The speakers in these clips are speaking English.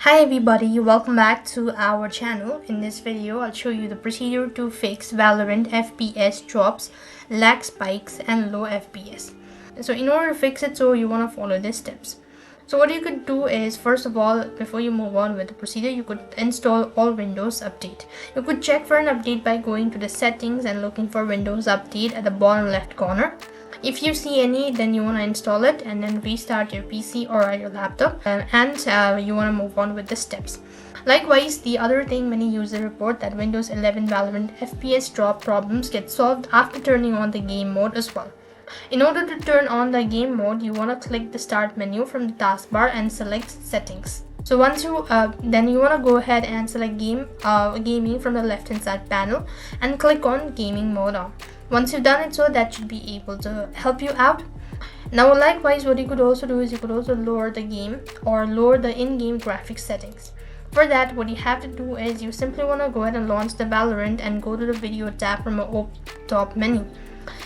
Hi everybody, welcome back to our channel. In this video, I'll show you the procedure to fix Valorant FPS drops, lag spikes and low FPS. So in order to fix it, you want to follow these steps. So what you could do is, first of all, before you move on with the procedure, you could install all Windows Update. You could check for an update by going to the settings and looking for Windows Update at the bottom left corner. If you see any, then you want to install it and then restart your PC or your laptop, and you want to move on with the steps. Likewise, the other thing, many users report that Windows 11 Valorant FPS drop problems get solved after turning on the game mode as well. In order to turn on the game mode, you want to click the start menu from the taskbar and select settings. So once you then you want to go ahead and select gaming from the left hand side panel and click on gaming mode on. Once you've done it, that should be able to help you out. Now likewise, what you could also do is you could also lower the game or lower the in-game graphics settings. For that, what you have to do is you simply want to go ahead and launch the Valorant and go to the video tab from the top menu.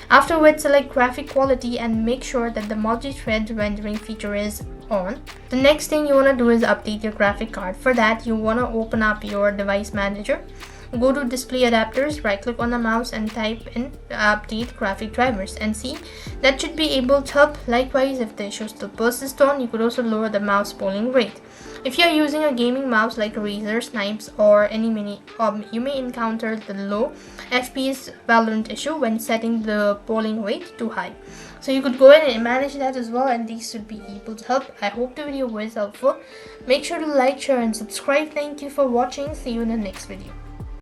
Afterwards, select graphic quality and make sure that the multi-thread rendering feature is on. The next thing you want to do is update your graphic card. For that, you want to open up your device manager. Go to display adapters, right click on the mouse and type in update graphic drivers and see that should be able to help. Likewise, if the issue still persists on, you could also lower the mouse polling rate. If you are using a gaming mouse like Razer, Snipes or any mini, you may encounter the low FPS Valorant issue when setting the polling rate too high. So you could go ahead and manage that as well, and these should be able to help. I hope the video was helpful. Make sure to like, share and subscribe. Thank you for watching. See you in the next video.